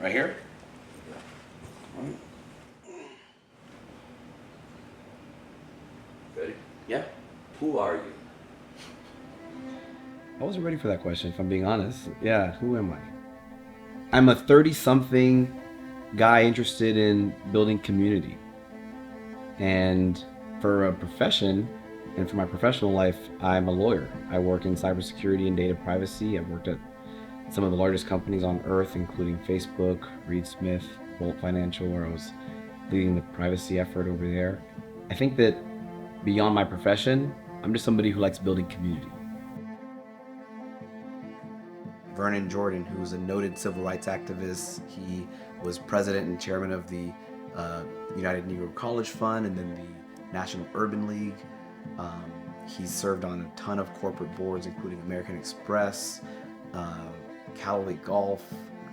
Right here? Ready? Yeah. Who are you? I wasn't ready for that question, if I'm being honest. Yeah, who am I? I'm a 30-something guy interested in building community. And for a profession, and for my professional life, I'm a lawyer. I work in cybersecurity and data privacy. I've worked at some of the largest companies on earth, including Facebook, Reed Smith, Bolt Financial, where I was leading the privacy effort over there. I think that beyond my profession, I'm just somebody who likes building community. Vernon Jordan, who's a noted civil rights activist. He was president and chairman of the United Negro College Fund and then the National Urban League. He's served on a ton of corporate boards, including American Express, Callaway Golf,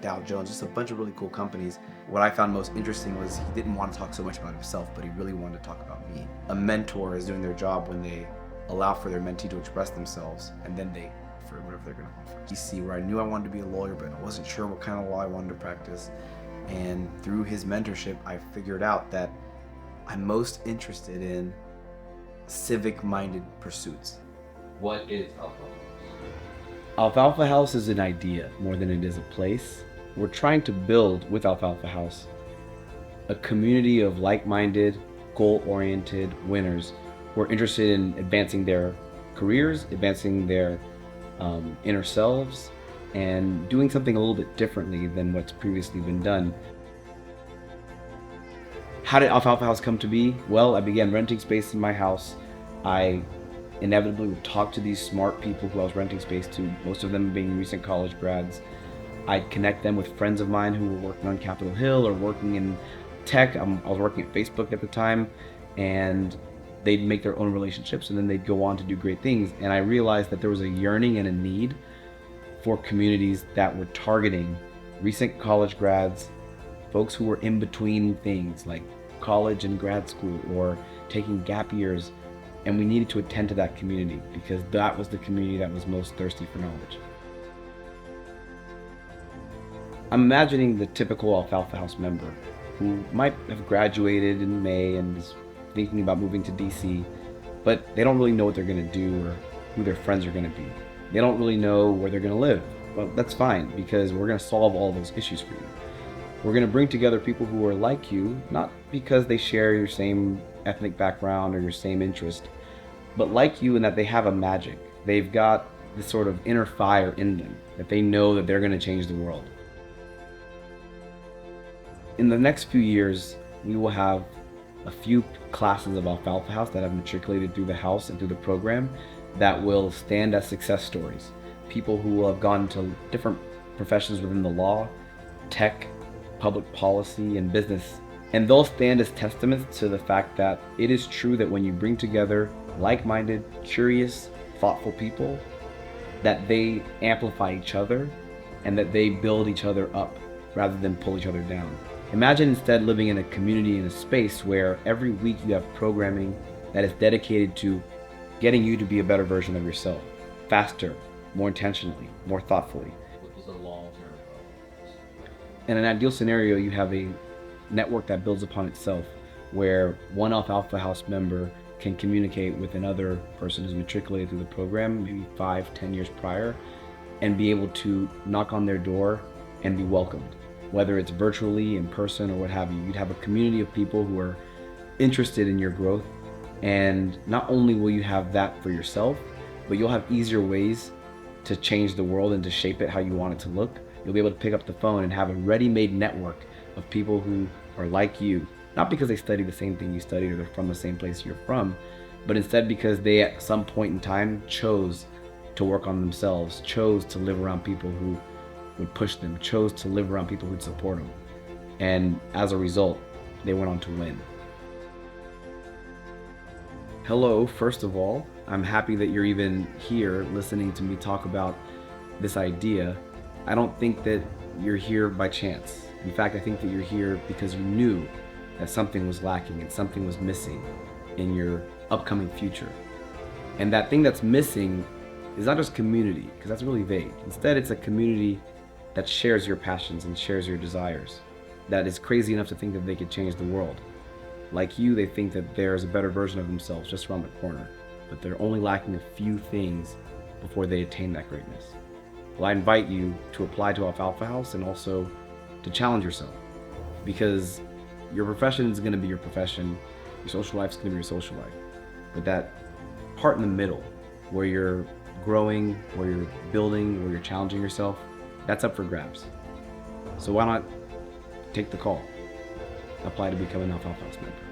Dow Jones, just a bunch of really cool companies. What I found most interesting was he didn't want to talk so much about himself, but he really wanted to talk about me. A mentor is doing their job when they allow for their mentee to express themselves, and then they for whatever they're going to offer. DC, where I knew I wanted to be a lawyer, but I wasn't sure what kind of law I wanted to practice. And through his mentorship, I figured out that I'm most interested in civic-minded pursuits. What is Alfalfa? Alfalfa House is an idea more than it is a place. We're trying to build, with Alfalfa House, a community of like-minded, goal-oriented winners who are interested in advancing their careers, advancing their inner selves, and doing something a little bit differently than what's previously been done. How did Alfalfa House come to be? Well, I began renting space in my house. I inevitably would talk to these smart people who I was renting space to, most of them being recent college grads. I'd connect them with friends of mine who were working on Capitol Hill or working in tech. I was working at Facebook at the time, and they'd make their own relationships and then they'd go on to do great things. And I realized that there was a yearning and a need for communities that were targeting recent college grads, folks who were in between things like college and grad school or taking gap years. And we needed to attend to that community because that was the community that was most thirsty for knowledge. I'm imagining the typical Alfalfa House member who might have graduated in May and is thinking about moving to DC, but they don't really know what they're going to do or who their friends are going to be. They don't really know where they're going to live. Well, that's fine because we're going to solve all those issues for you. We're going to bring together people who are like you, not because they share your same ethnic background or your same interest, but like you in that they have a magic. They've got this sort of inner fire in them that they know that they're going to change the world. In the next few years, we will have a few classes of Alfalfa House that have matriculated through the house and through the program that will stand as success stories. People who will have gone to different professions within the law, tech, public policy, and business. And they'll stand as testaments to the fact that it is true that when you bring together like-minded, curious, thoughtful people, that they amplify each other and that they build each other up rather than pull each other down. Imagine instead living in a community, in a space where every week you have programming that is dedicated to getting you to be a better version of yourself, faster, more intentionally, more thoughtfully. What is the long-term goal? In an ideal scenario, you have a network that builds upon itself, where one Alfalfa House member can communicate with another person who's matriculated through the program, maybe 5-10 years prior, and be able to knock on their door and be welcomed. Whether it's virtually, in person, or what have you, you'd have a community of people who are interested in your growth. And not only will you have that for yourself, but you'll have easier ways to change the world and to shape it how you want it to look. You'll be able to pick up the phone and have a ready-made network of people who are like you, not because they study the same thing you studied or they're from the same place you're from, but instead because they at some point in time chose to work on themselves, chose to live around people who would push them, chose to live around people who'd support them. And as a result, they went on to win. Hello, first of all, I'm happy that you're even here listening to me talk about this idea. I don't think that you're here by chance. In fact, I think that you're here because you knew that something was lacking and something was missing in your upcoming future. And that thing that's missing is not just community, because that's really vague. Instead, it's a community that shares your passions and shares your desires, that is crazy enough to think that they could change the world. Like you, they think that there's a better version of themselves just around the corner, but they're only lacking a few things before they attain that greatness. Well, I invite you to apply to Alfalfa House and also to challenge yourself, because your profession is going to be your profession, your social life is going to be your social life, but that part in the middle where you're growing, where you're building, where you're challenging yourself, that's up for grabs. So why not take the call, apply to become an Alfalfa House member?